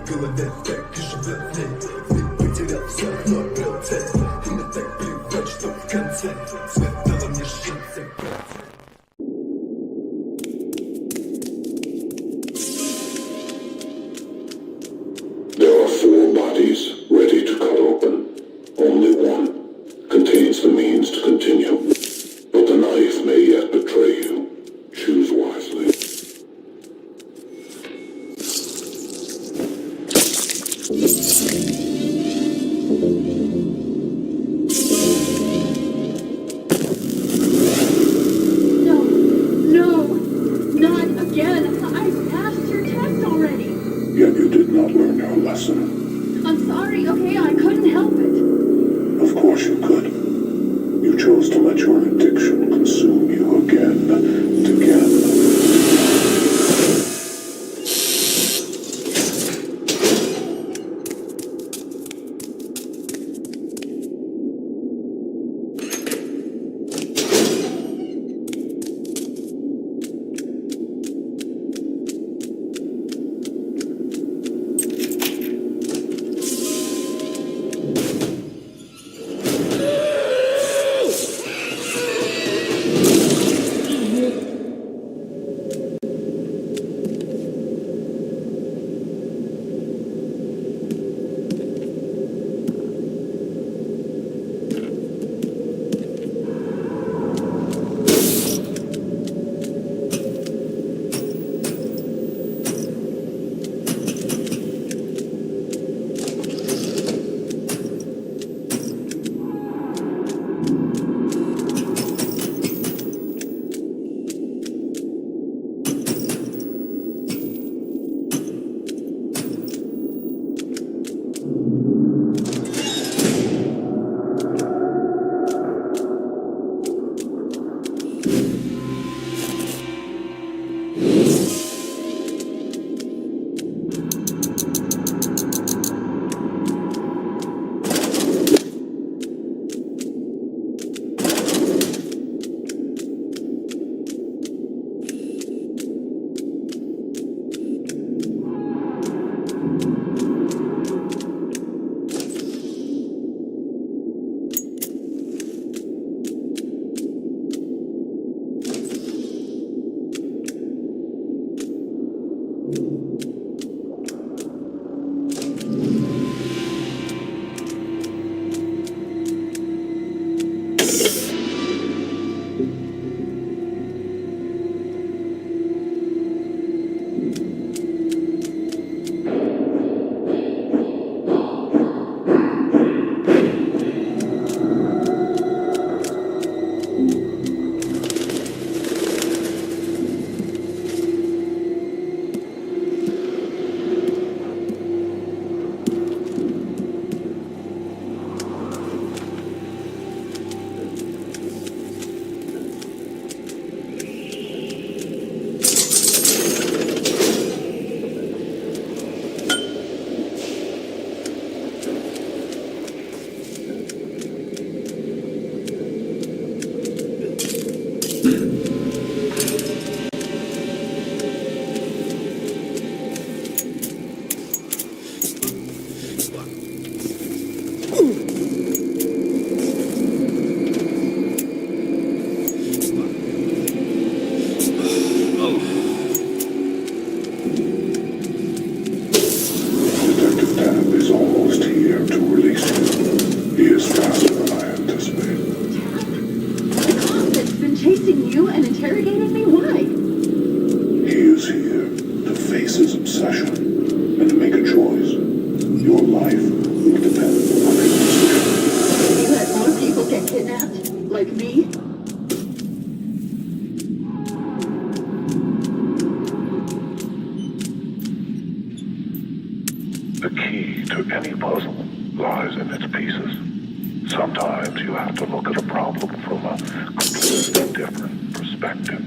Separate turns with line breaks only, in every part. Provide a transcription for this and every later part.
голове так и живет в ней. Ты потерял все, но обрел цель. И не так плевать, что в конце цвет дала мне шанс играть.
There are 4 bodies ready to cut open. Only one contains the means to continue. But the knife may yet betray you. Choose wisely.
No, not again. I passed your test already.
Yet you did not learn your lesson.
I'm sorry, okay? I couldn't help it.
Of course you could. You chose to let your addiction consume you again and again.
The key to any puzzle lies in its pieces. Sometimes you have to look at a problem from a completely different perspective.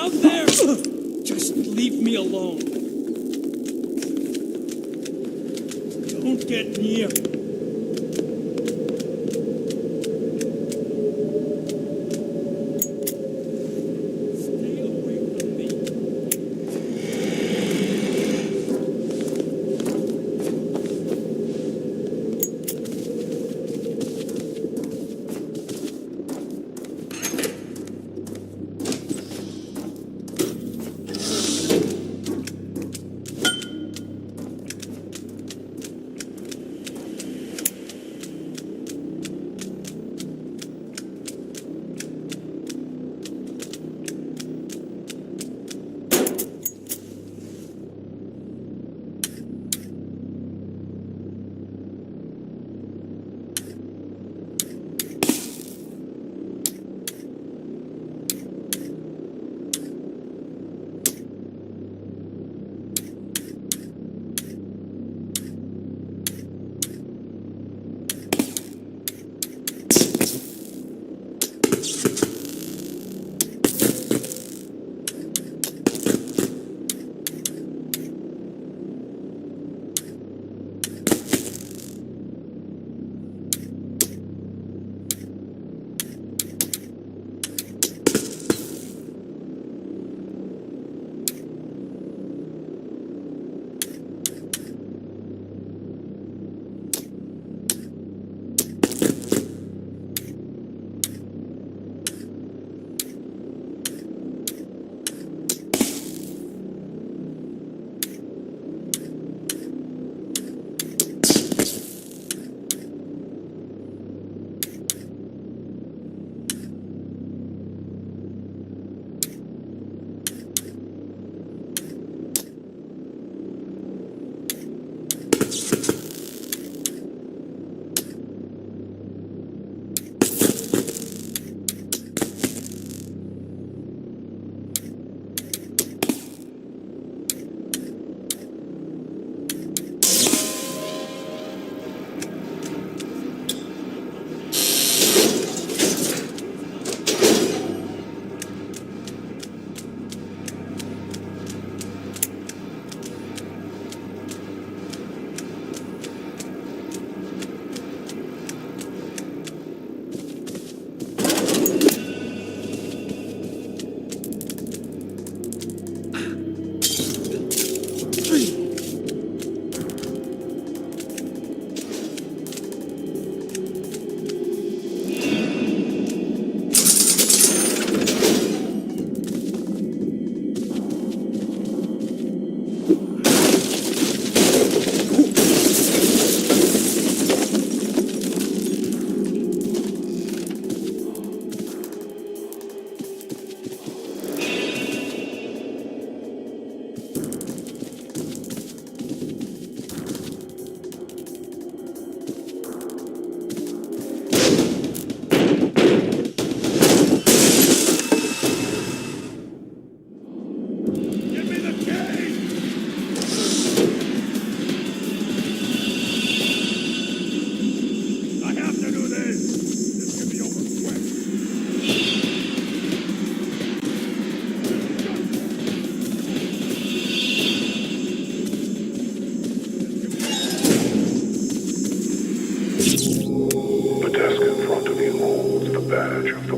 Out there! Just leave me alone. Don't get near. Stay away from me.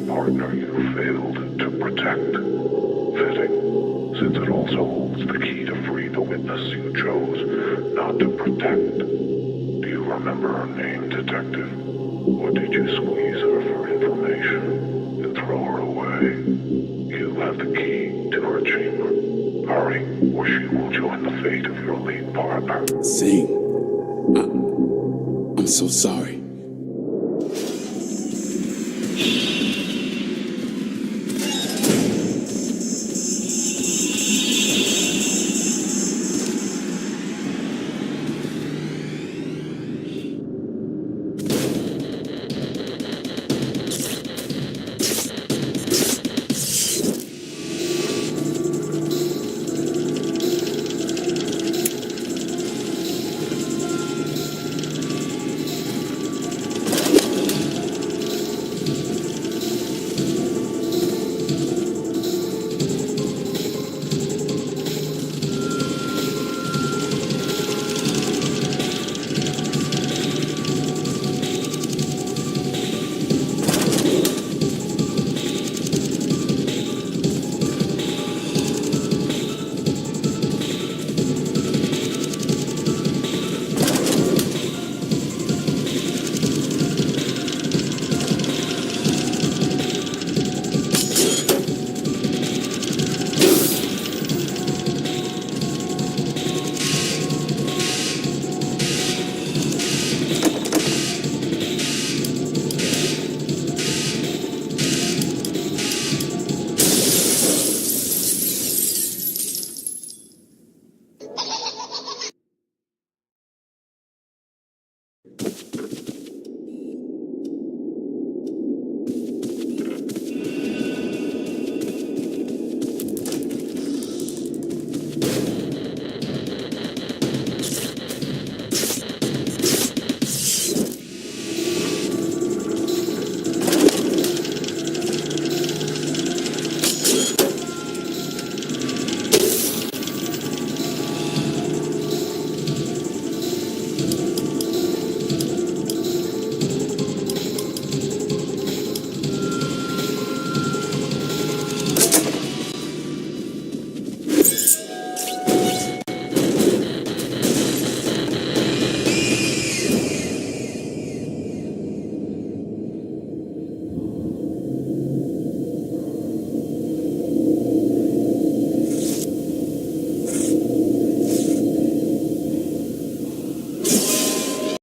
partner you failed to protect. Fitting, since it also holds the key to free the witness you chose not to protect. Do you remember her name, Detective? Or did you squeeze her for information and throw her away? You have the key to her chamber. Hurry, or she will join the fate of your lead partner.
Sing. I'm so sorry.